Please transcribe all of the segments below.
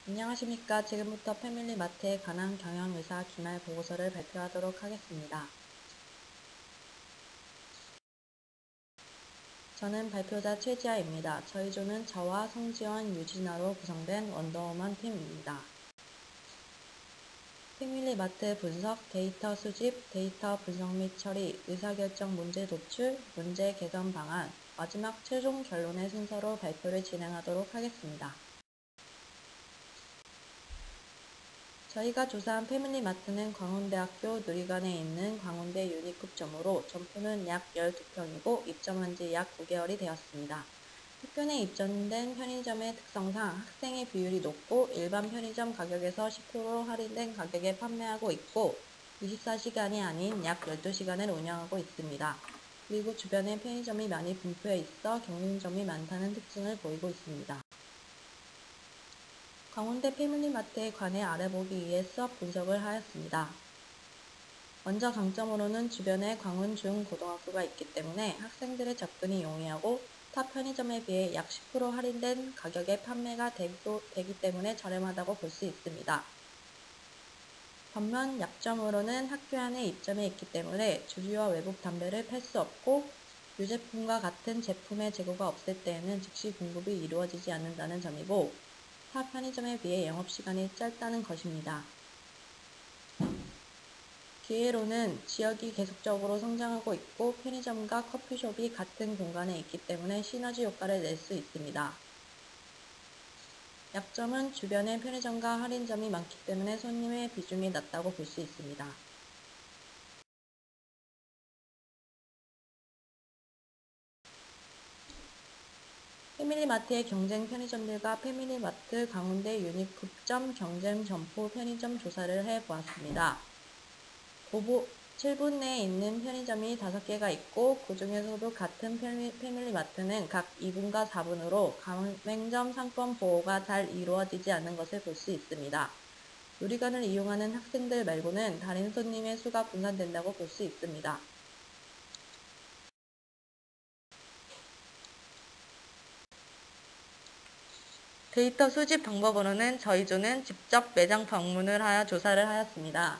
안녕하십니까. 지금부터 패밀리마트에 관한 경영의사 기말 보고서를 발표하도록 하겠습니다. 저는 발표자 최지아입니다. 저희 조는 저와 송지원, 유진아로 구성된 원더우먼 팀입니다. 패밀리마트 분석, 데이터 수집, 데이터 분석 및 처리, 의사결정 문제 도출, 문제 개선 방안, 마지막 최종 결론의 순서로 발표를 진행하도록 하겠습니다. 저희가 조사한 패밀리마트는 광운대학교 누리관에 있는 광운대 유니급점으로 점포는 약 12평이고 입점한 지 약 9개월이 되었습니다. 학교 내 입점된 편의점의 특성상 학생의 비율이 높고 일반 편의점 가격에서 10% 할인된 가격에 판매하고 있고 24시간이 아닌 약 12시간을 운영하고 있습니다. 그리고 주변에 편의점이 많이 분포해 있어 경림점이 많다는 특징을 보이고 있습니다. 광운대 패밀리마트에 관해 알아보기 위해 수업 분석을 하였습니다. 먼저 강점으로는 주변에 광운 중고등학교가 있기 때문에 학생들의 접근이 용이하고 타 편의점에 비해 약 10% 할인된 가격에 판매가 되기 때문에 저렴하다고 볼 수 있습니다. 반면 약점으로는 학교 안에 입점해 있기 때문에 주류와 외국 담배를 팔 수 없고 유제품과 같은 제품의 재고가 없을 때에는 즉시 공급이 이루어지지 않는다는 점이고 타 편의점에 비해 영업시간이 짧다는 것입니다. 기회로는 지역이 계속적으로 성장하고 있고 편의점과 커피숍이 같은 공간에 있기 때문에 시너지 효과를 낼 수 있습니다. 약점은 주변에 편의점과 할인점이 많기 때문에 손님의 비중이 낮다고 볼 수 있습니다. 패밀리마트의 경쟁 편의점들과 패밀리마트 강운대 유니급점 경쟁 점포 편의점 조사를 해보았습니다. 7분 내에 있는 편의점이 5개가 있고 그 중에서도 같은 패밀리마트는 각 2분과 4분으로 가맹점 상권 보호가 잘 이루어지지 않는 것을 볼 수 있습니다. 누리관을 이용하는 학생들 말고는 다른 손님의 수가 분산된다고 볼 수 있습니다. 데이터 수집 방법으로는 저희 조는 직접 매장 방문을 하여 조사를 하였습니다.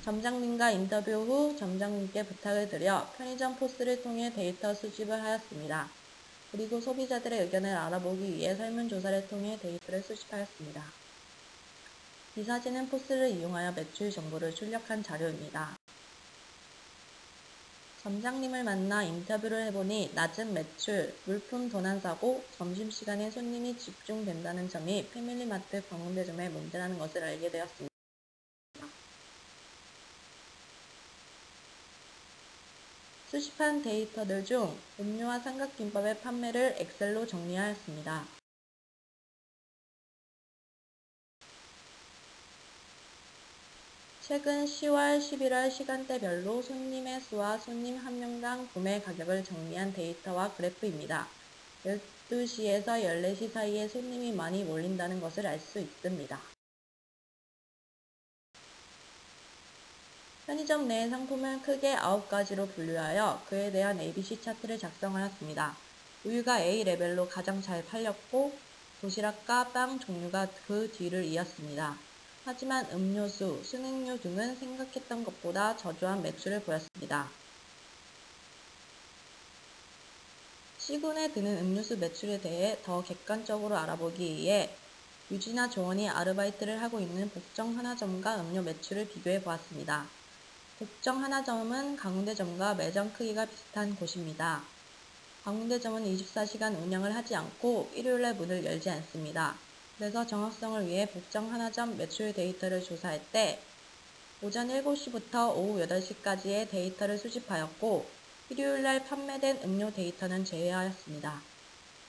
점장님과 인터뷰 후 점장님께 부탁을 드려 편의점 포스를 통해 데이터 수집을 하였습니다. 그리고 소비자들의 의견을 알아보기 위해 설문조사를 통해 데이터를 수집하였습니다. 이 사진은 포스를 이용하여 매출 정보를 출력한 자료입니다. 점장님을 만나 인터뷰를 해보니 낮은 매출, 물품 도난사고, 점심시간에 손님이 집중된다는 점이 패밀리마트 광운대점의 문제라는 것을 알게 되었습니다. 수집한 데이터들 중 음료와 삼각김밥의 판매를 엑셀로 정리하였습니다. 최근 10월, 11월 시간대별로 손님의 수와 손님 한 명당 구매 가격을 정리한 데이터와 그래프입니다. 12시에서 14시 사이에 손님이 많이 몰린다는 것을 알 수 있습니다. 편의점 내 상품을 크게 9가지로 분류하여 그에 대한 ABC 차트를 작성하였습니다. 우유가 A 레벨로 가장 잘 팔렸고 도시락과 빵 종류가 그 뒤를 이었습니다. 하지만 음료수, 순응류 등은 생각했던 것보다 저조한 매출을 보였습니다. C군에 드는 음료수 매출에 대해 더 객관적으로 알아보기 위해 유진아 조원이 아르바이트를 하고 있는 복정 하나점과 음료 매출을 비교해 보았습니다. 복정 하나점은 강운대점과 매장 크기가 비슷한 곳입니다. 강운대점은 24시간 운영을 하지 않고 일요일에 문을 열지 않습니다. 그래서 정확성을 위해 복정 하나점 매출 데이터를 조사할 때 오전 7시부터 오후 8시까지의 데이터를 수집하였고 일요일날 판매된 음료 데이터는 제외하였습니다.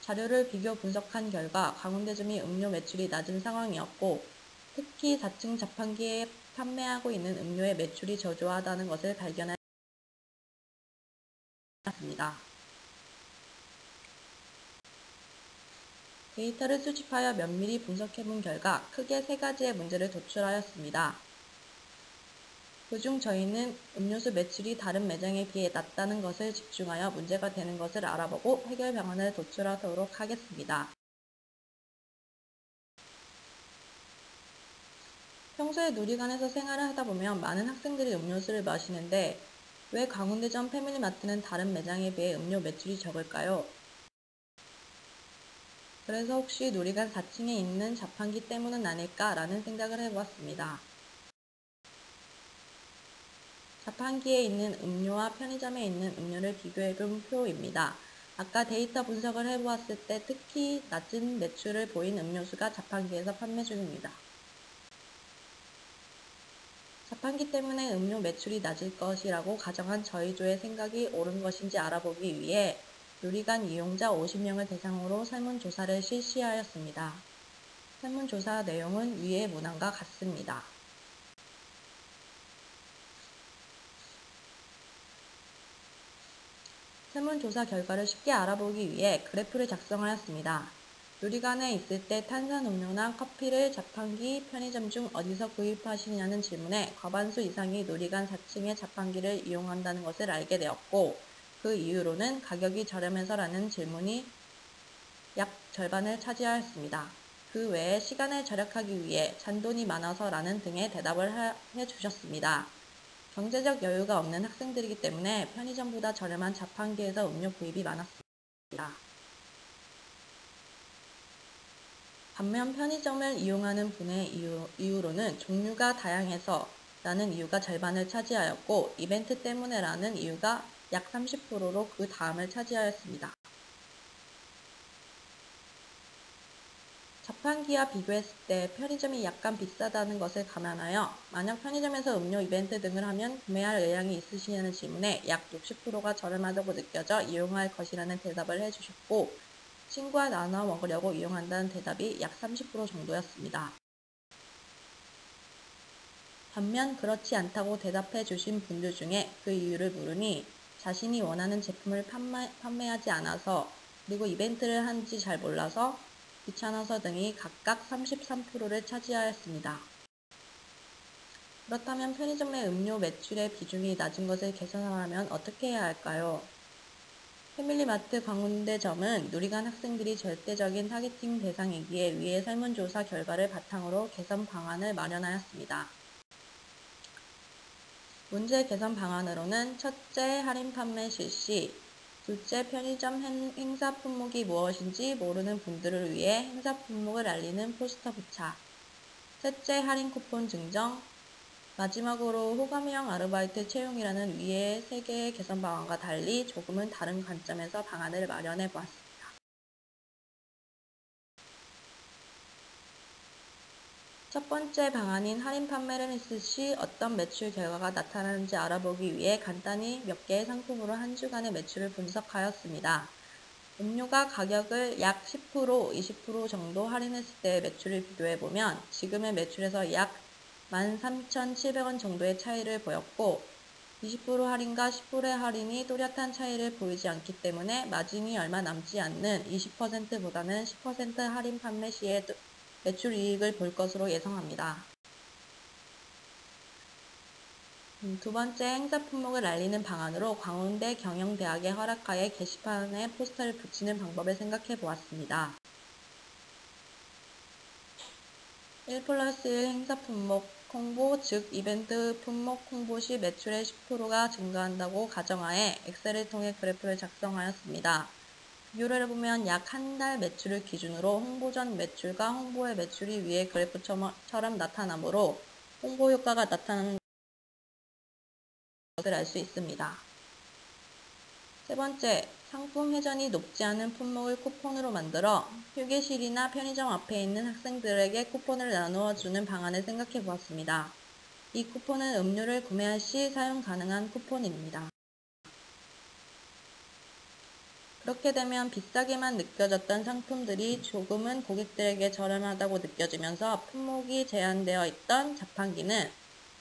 자료를 비교 분석한 결과 강운대점이 음료 매출이 낮은 상황이었고 특히 4층 자판기에 판매하고 있는 음료의 매출이 저조하다는 것을 발견하였습니다. 데이터를 수집하여 면밀히 분석해본 결과 크게 3가지의 문제를 도출하였습니다. 그중 저희는 음료수 매출이 다른 매장에 비해 낮다는 것을 집중하여 문제가 되는 것을 알아보고 해결 방안을 도출하도록 하겠습니다. 평소에 누리관에서 생활을 하다 보면 많은 학생들이 음료수를 마시는데 왜 광운대점 패밀리마트는 다른 매장에 비해 음료 매출이 적을까요? 그래서 혹시 누리관 4층에 있는 자판기 때문은 아닐까라는 생각을 해보았습니다. 자판기에 있는 음료와 편의점에 있는 음료를 비교해본 표입니다. 아까 데이터 분석을 해보았을 때 특히 낮은 매출을 보인 음료수가 자판기에서 판매 중입니다. 자판기 때문에 음료 매출이 낮을 것이라고 가정한 저희 조의 생각이 옳은 것인지 알아보기 위해 누리관 이용자 50명을 대상으로 설문조사를 실시하였습니다. 설문조사 내용은 위의 문항과 같습니다. 설문조사 결과를 쉽게 알아보기 위해 그래프를 작성하였습니다. 누리관에 있을 때 탄산음료나 커피를 자판기, 편의점 중 어디서 구입하시냐는 질문에 과반수 이상이 누리관 4층의 자판기를 이용한다는 것을 알게 되었고, 그 이유로는 가격이 저렴해서라는 질문이 약 절반을 차지하였습니다. 그 외에 시간을 절약하기 위해 잔돈이 많아서라는 등의 대답을 해주셨습니다. 경제적 여유가 없는 학생들이기 때문에 편의점보다 저렴한 자판기에서 음료 구입이 많았습니다. 반면 편의점을 이용하는 분의 이유로는 종류가 다양해서 라는 이유가 절반을 차지하였고, 이벤트 때문에라는 이유가 약 30%로 그 다음을 차지하였습니다. 자판기와 비교했을 때 편의점이 약간 비싸다는 것을 감안하여 만약 편의점에서 음료 이벤트 등을 하면 구매할 의향이 있으시냐는 질문에 약 60%가 저렴하다고 느껴져 이용할 것이라는 대답을 해주셨고, 친구와 나눠 먹으려고 이용한다는 대답이 약 30% 정도였습니다. 반면 그렇지 않다고 대답해 주신 분들 중에 그 이유를 물으니 자신이 원하는 제품을 판매하지 않아서, 그리고 이벤트를 하는지 잘 몰라서, 귀찮아서 등이 각각 33%를 차지하였습니다. 그렇다면 편의점의 음료 매출의 비중이 낮은 것을 개선하려면 어떻게 해야 할까요? 패밀리마트 광운대점은 누리관 학생들이 절대적인 타겟팅 대상이기에 위의 설문조사 결과를 바탕으로 개선 방안을 마련하였습니다. 문제 개선 방안으로는 첫째, 할인 판매 실시, 둘째, 편의점 행사 품목이 무엇인지 모르는 분들을 위해 행사 품목을 알리는 포스터 부착, 셋째, 할인 쿠폰 증정, 마지막으로 호감형 아르바이트 채용이라는 위의 3개의 개선 방안과 달리 조금은 다른 관점에서 방안을 마련해 보았습니다. 첫 번째 방안인 할인 판매를 했을 시 어떤 매출 결과가 나타나는지 알아보기 위해 간단히 몇 개의 상품으로 한 주간의 매출을 분석하였습니다. 음료가 가격을 약 10%, 20% 정도 할인했을 때의 매출을 비교해보면 지금의 매출에서 약 13,700원 정도의 차이를 보였고, 20% 할인과 10% 할인이 뚜렷한 차이를 보이지 않기 때문에 마진이 얼마 남지 않는 20%보다는 10% 할인 판매 시에 매출 이익을 볼 것으로 예상합니다. 두 번째, 행사 품목을 알리는 방안으로 광운대 경영대학의 허락하에 게시판에 포스터를 붙이는 방법을 생각해 보았습니다. 1+1 행사 품목 홍보, 즉 이벤트 품목 홍보 시 매출의 10%가 증가한다고 가정하에 엑셀을 통해 그래프를 작성하였습니다. 비교를 해보면 약 한 달 매출을 기준으로 홍보 전 매출과 홍보 후 매출이 위의 그래프처럼 나타나므로 홍보 효과가 나타나는 것을 알 수 있습니다. 세 번째, 상품 회전이 높지 않은 품목을 쿠폰으로 만들어 휴게실이나 편의점 앞에 있는 학생들에게 쿠폰을 나누어 주는 방안을 생각해 보았습니다. 이 쿠폰은 음료를 구매할 시 사용 가능한 쿠폰입니다. 그렇게 되면 비싸게만 느껴졌던 상품들이 조금은 고객들에게 저렴하다고 느껴지면서 품목이 제한되어 있던 자판기는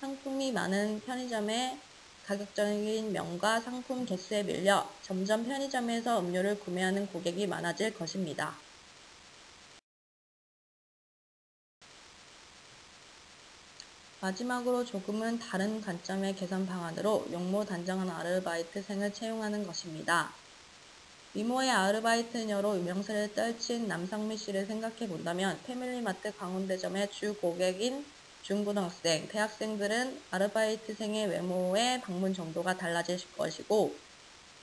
상품이 많은 편의점의 가격적인 면과 상품 개수에 밀려 점점 편의점에서 음료를 구매하는 고객이 많아질 것입니다. 마지막으로 조금은 다른 관점의 개선 방안으로 용모 단정한 아르바이트생을 채용하는 것입니다. 미모의 아르바이트녀로 유명세를 떨친 남상미 씨를 생각해 본다면 패밀리마트 광운대점의 주 고객인 중고등학생, 대학생들은 아르바이트생의 외모의 방문 정도가 달라질 것이고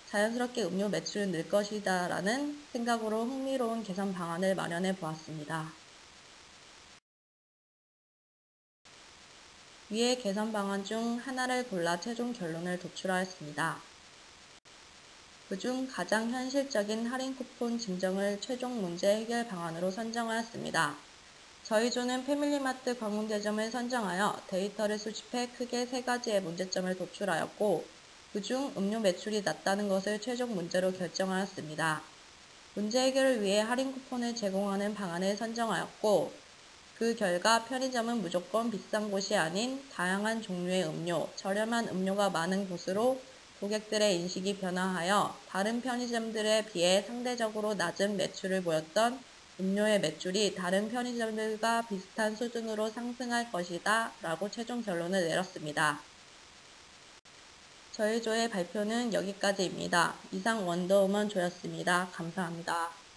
자연스럽게 음료 매출은 늘 것이다라는 생각으로 흥미로운 개선 방안을 마련해 보았습니다. 위의 개선 방안 중 하나를 골라 최종 결론을 도출하였습니다. 그중 가장 현실적인 할인 쿠폰 증정을 최종 문제 해결 방안으로 선정하였습니다. 저희 조는 패밀리마트 광운대점을 선정하여 데이터를 수집해 크게 3가지의 문제점을 도출하였고 그중 음료 매출이 낮다는 것을 최종 문제로 결정하였습니다. 문제 해결을 위해 할인 쿠폰을 제공하는 방안을 선정하였고 그 결과 편의점은 무조건 비싼 곳이 아닌 다양한 종류의 음료, 저렴한 음료가 많은 곳으로 고객들의 인식이 변화하여 다른 편의점들에 비해 상대적으로 낮은 매출을 보였던 음료의 매출이 다른 편의점들과 비슷한 수준으로 상승할 것이다 라고 최종 결론을 내렸습니다. 저희 조의 발표는 여기까지입니다. 이상 원더우먼 조였습니다. 감사합니다.